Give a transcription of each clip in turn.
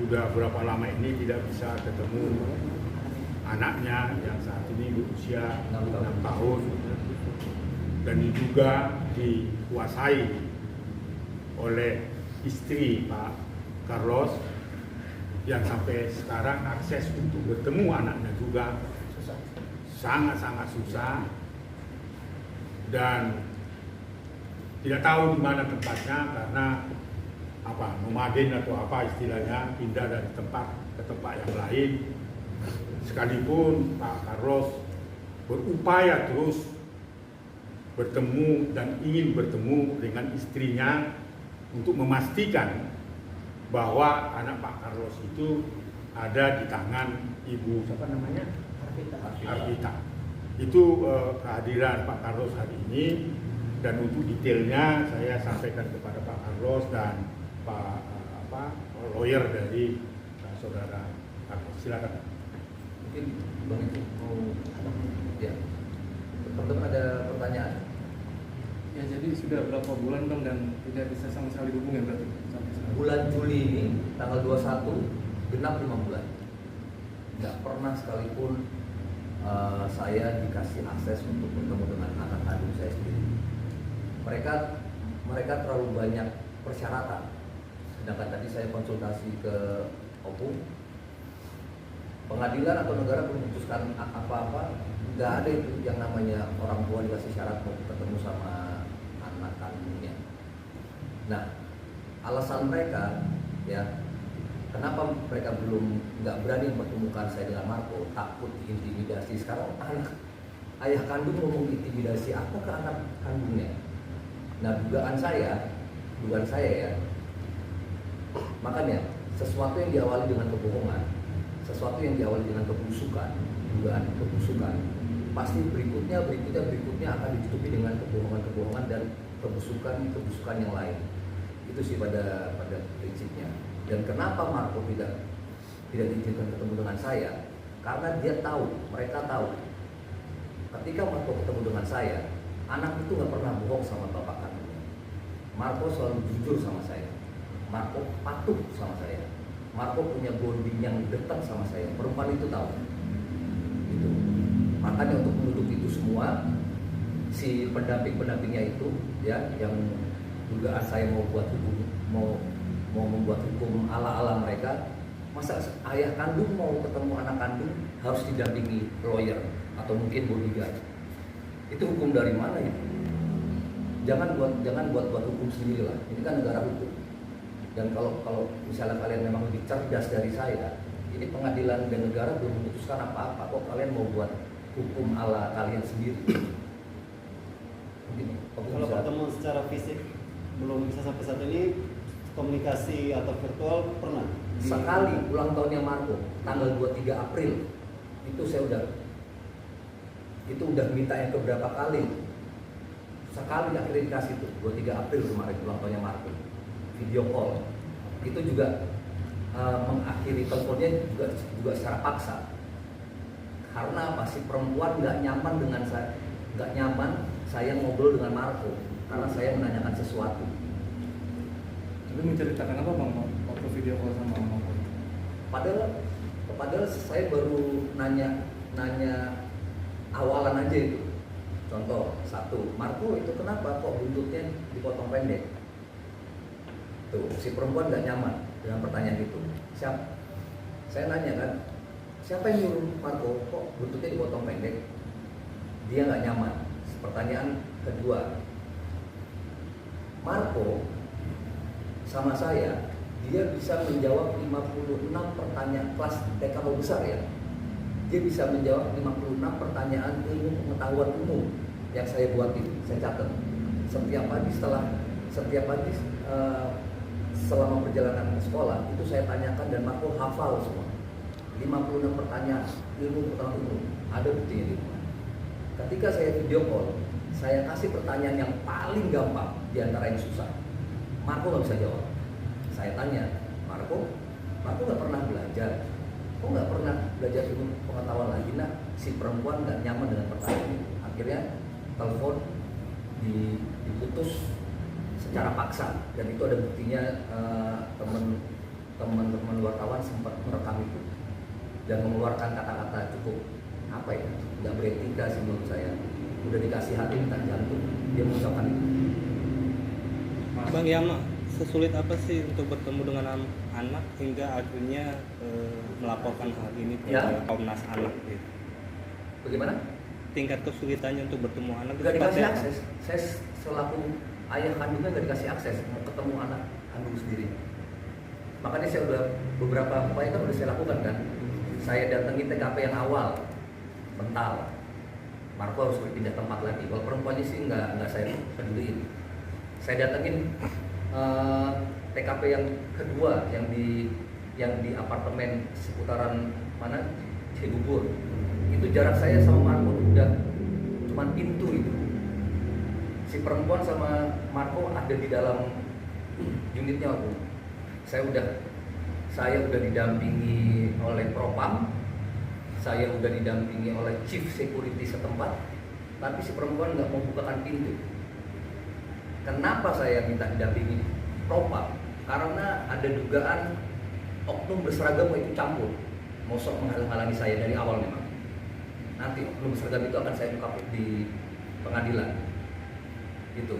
sudah berapa lama ini tidak bisa ketemu anaknya yang saat ini berusia 6 tahun dan juga dikuasai oleh istri Pak Carlos yang sampai sekarang akses untuk bertemu anaknya juga sangat-sangat susah dan tidak tahu di mana tempatnya karena nomaden atau apa istilahnya, pindah dari tempat ke tempat yang lain. Sekalipun Pak Carlos berupaya terus bertemu dan ingin bertemu dengan istrinya untuk memastikan bahwa anak Pak Carlos itu ada di tangan Ibu siapa namanya? Arvita. Itu kehadiran Pak Carlos hari ini, dan untuk detailnya saya sampaikan kepada Pak Carlos dan Pak lawyer dari saudara Carlos. Silakan. Mungkin Bang Ibu mau ya. Teman-teman ada pertanyaan? Ya, jadi sudah berapa bulan Bang dan tidak bisa sama sekali hubungan berarti sampai sekarang? Bulan Juli ini tanggal 21 genap 5 bulan. Nggak pernah sekalipun saya dikasih akses untuk bertemu dengan anak kandung saya sendiri. Mereka terlalu banyak persyaratan. Sedangkan tadi saya konsultasi ke opung, pengadilan atau negara belum memutuskan apa-apa. Nggak ada itu yang namanya orang tua dikasih syarat mau ketemu sama anak kandungnya. Nah, alasan mereka ya, kenapa mereka belum nggak berani mempertemukan saya dengan Marco, takut diintimidasi. Sekarang ayah kandung mau mengintimidasi apa ke anak kandungnya? Nah, dugaan saya ya, makanya sesuatu yang diawali dengan kebohongan, sesuatu yang diawali dengan kebusukan, dugaan kebusukan, pasti berikutnya akan ditutupi dengan kebohongan dan kebusukan yang lain. Itu sih pada prinsipnya. Dan kenapa Marco tidak diizinkan ketemu dengan saya? Karena mereka tahu ketika Marco ketemu dengan saya, anak itu nggak pernah bohong sama bapak kandungnya. Marco selalu jujur sama saya. Marco patuh sama saya. Marco punya bonding yang dekat sama saya. Perempuan itu tahu. Itu. Makanya untuk menutup itu semua, si pendampingnya itu ya, yang dugaan saya mau membuat hukum ala mereka. Masa ayah kandung mau ketemu anak kandung harus didampingi lawyer atau mungkin bodyguard? Itu hukum dari mana itu? Jangan buat hukum sendiri lah. Ini kan negara hukum. Dan kalau misalnya kalian memang lebih cerdas dari saya, ini pengadilan dan negara belum memutuskan apa-apa, kok kalian mau buat hukum ala kalian sendiri? Begini, kalau pertemuan secara fisik belum bisa sampai saat ini, komunikasi atau virtual pernah? Sekali ulang tahunnya Marco, tanggal 23 April, itu saya udah minta yang keberapa kali. Sekali akhirnya dikasih itu, 23 April kemarin ulang tahunnya Marco, video call. Itu juga mengakhiri teleponnya juga secara paksa. Karena apa? Si perempuan nggak nyaman saya ngobrol dengan Marco karena saya menanyakan sesuatu. Itu menceritakan apa Bang waktu video call sama Marco? Padahal saya baru nanya awalan aja itu. Contoh, satu, Marco itu kenapa kok buntutnya dipotong pendek? Tuh, si perempuan nggak nyaman dengan pertanyaan itu. Saya nanya kan, siapa yang nyuruh Marco kok buntutnya dipotong pendek? Dia nggak nyaman. Pertanyaan kedua, Marco sama saya, dia bisa menjawab 56 pertanyaan kelas TK besar ya. Dia bisa menjawab 56 pertanyaan ilmu pengetahuan umum yang saya buat ini, saya catat. Setiap pagi selama perjalanan ke sekolah itu saya tanyakan dan Marco hafal semua. 56 pertanyaan ilmu pengetahuan umum, ada buktinya di rumah. Ketika saya video call, saya kasih pertanyaan yang paling gampang di antara yang susah. Marco nggak bisa jawab. Saya tanya, Marco nggak pernah belajar. Kok nggak pernah belajar ilmu pengetahuan lagi? Nah, si perempuan nggak nyaman dengan pertanyaan itu. Akhirnya telepon diputus secara paksa dan itu ada buktinya. teman-teman wartawan sempat merekam itu dan mengeluarkan kata-kata cukup apa ya, nggak beretika sih menurut saya. Udah dikasih hati minta jantung, dia mengucapkan itu. Bang Yama, sesulit apa sih untuk bertemu dengan anak hingga akhirnya melaporkan hal ini ke Ya. Komnas Anak gitu? Bagaimana? Tingkat kesulitannya untuk bertemu anak itu Nggak seperti dikasih apa? akses. Saya selaku ayah kandungnya nggak dikasih akses mau ketemu anak kandung sendiri. Makanya saya udah beberapa upaya kan udah saya lakukan kan. Saya datangi TKP yang awal, mental. Marco harus berpindah tempat lagi. Kalau perempuannya sih nggak saya peduliin. Saya datengin TKP yang kedua yang di apartemen seputaran mana Cibubur. Itu jarak saya sama Marco udah cuman pintu itu. Si perempuan sama Marco ada di dalam unitnya waktu. Saya udah didampingi oleh Propam, saya udah didampingi oleh Chief Security setempat, tapi si perempuan nggak mau bukakan pintu. Kenapa saya minta didampingi Propam? Karena ada dugaan oknum berseragam mau ikut campur, mau sok menghalang-halangi saya dari awal memang. Nanti oknum berseragam itu akan saya ungkap di pengadilan. Gitu.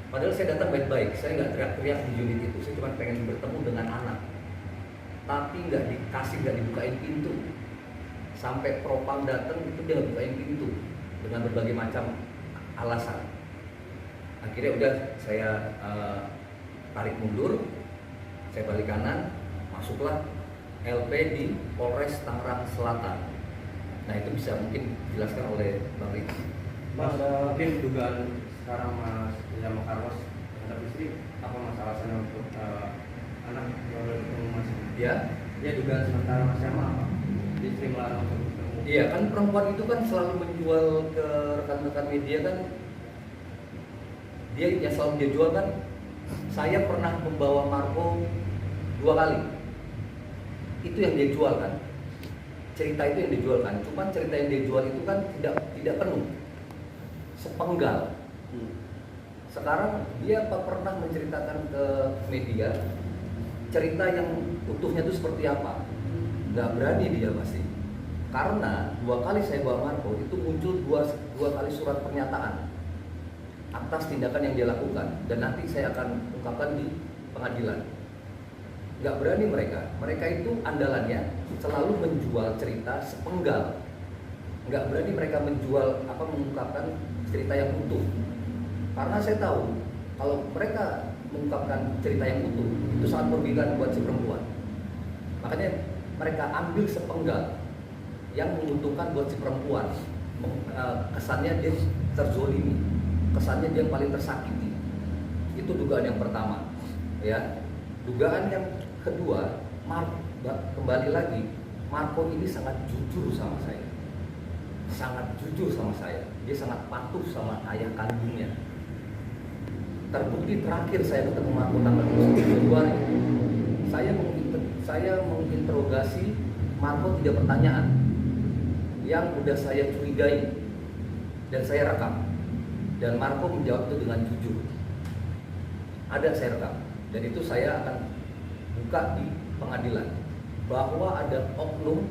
Padahal saya datang baik-baik, saya nggak teriak-teriak di unit itu, saya cuma pengen bertemu dengan anak. Tapi nggak dibukain pintu. Sampai Propam datang itu dia nggak bukain pintu dengan berbagai macam alasan. Akhirnya udah saya tarik mundur, saya balik kanan, masuklah LP di Polres Tangerang Selatan. Nah itu bisa mungkin dijelaskan oleh Bang Riki. Mas, mungkin dugaan sekarang Mas Yama Carlos terhadap istri apa masalah alasannya untuk anak ketemu Mas? Ya, Ya dugaan sementara Mas Yama apa? Istri melarang untuk bertemu. iya kan perempuan itu kan selalu menjual ke rekan-rekan media kan. Dia yang selalu dia jual kan. Saya pernah membawa Marco 2 kali. Itu yang dia jual kan. Cerita itu yang dijual kan. Cuman cerita yang dia jual itu kan tidak penuh. Sepenggal. Sekarang dia pernah menceritakan ke media cerita yang utuhnya itu seperti apa. Nggak berani dia pasti. Karena 2 kali saya bawa Marco itu muncul dua kali surat pernyataan atas tindakan yang dia lakukan, dan nanti saya akan ungkapkan di pengadilan. Nggak berani mereka itu andalannya selalu menjual cerita sepenggal. Nggak berani mereka mengungkapkan cerita yang utuh. Karena saya tahu kalau mereka mengungkapkan cerita yang utuh itu sangat merugikan buat si perempuan. Makanya mereka ambil sepenggal yang menguntungkan buat si perempuan. Kesannya dia terzolimi, kesannya dia paling tersakiti. Itu dugaan yang pertama, ya. Dugaan yang kedua, kembali lagi, Marco ini sangat jujur sama saya, dia sangat patuh sama ayah kandungnya. Terbukti terakhir saya ketemu Marco tanggal 29 Februari, saya menginterogasi Marco 3 pertanyaan yang udah saya curigai dan saya rekam, dan Marco menjawab itu dengan jujur. Ada saya rekam, dan itu saya akan buka di pengadilan bahwa ada oknum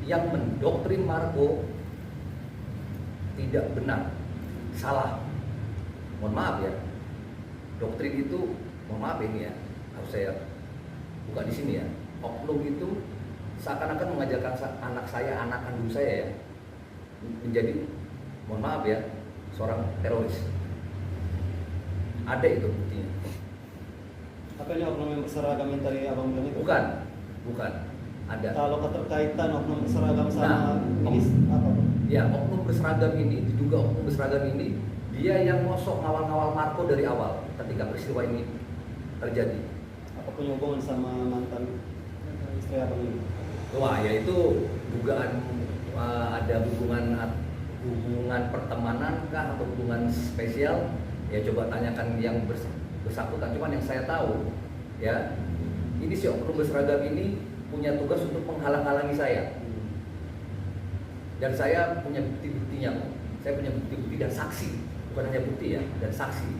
yang mendoktrin Marco tidak benar, salah. Mohon maaf ya, doktrin itu, mohon maaf ini ya, harus saya buka di sini ya. Oknum itu seakan-akan mengajarkan anak saya, anak kandung saya ya, menjadi, mohon maaf ya, seorang teroris. Ada itu buktinya. Apa ini oknum yang berseragam yang tadi abang bilang itu? Bukan. Ada. Kalau keterkaitan oknum berseragam sama Nah, ini apa? Bang? Ya, oknum berseragam ini, diduga oknum berseragam ini, dia yang ngosok ngawal-ngawal Marco dari awal ketika peristiwa ini terjadi. Apa punya hubungan sama mantan istri abang ini? Wah, ya itu dugaan ada hubungan pertemanan kah atau hubungan spesial? Ya coba tanyakan yang bersangkutan. Cuman yang saya tahu, ya, ini si oknum berseragam ini punya tugas untuk menghalang-halangi saya. Dan saya punya bukti-buktinya. Saya punya bukti-bukti dan saksi, bukan hanya bukti ya, dan saksi.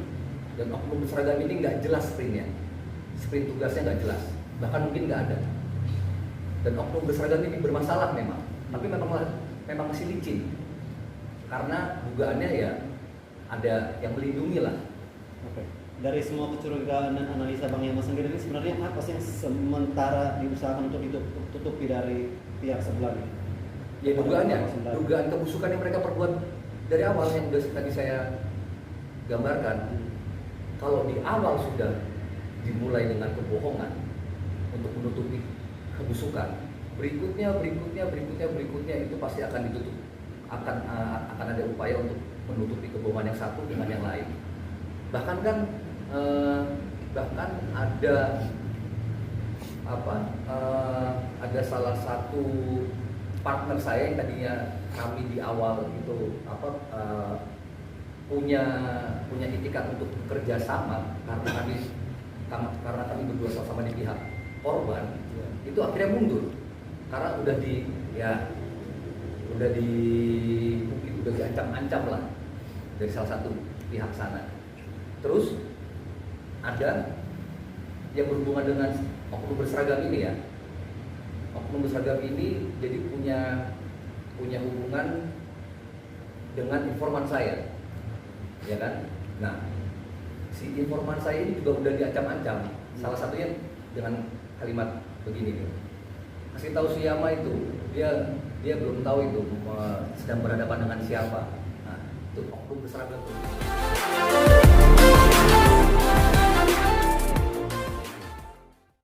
Dan oknum berseragam ini nggak jelas sprintnya, sprint tugasnya nggak jelas. bahkan mungkin nggak ada. Dan oknum berseragam ini bermasalah memang, tapi memang masih licin karena dugaannya ya ada yang melindungi lah. Oke. Dari semua kecurigaan dan analisa Bang Yama sendiri ini sebenarnya apa sih yang sementara diusahakan untuk ditutupi dari pihak sebelah ini? Ya dugaan kebusukan yang mereka perbuat dari awal yang sudah tadi saya gambarkan. Kalau di awal sudah dimulai dengan kebohongan untuk menutupi kebusukan, berikutnya itu pasti akan ditutup, akan ada upaya untuk menutupi kebohongan yang satu dengan yang lain. Bahkan ada salah satu partner saya yang tadinya kami di awal itu punya itikat untuk bekerja sama karena kami berdua sama di pihak korban, itu akhirnya mundur karena udah diancam-ancam lah dari salah satu pihak sana. Terus ada yang berhubungan dengan oknum berseragam ini ya. Oknum berseragam ini jadi punya hubungan dengan informan saya, ya kan? Nah, si informan saya ini juga udah diancam-ancam. Salah satunya dengan kalimat begini nih. Kasih tahu si Yama itu, dia belum tahu itu sedang berhadapan dengan siapa. Nah, itu oknum berseragam.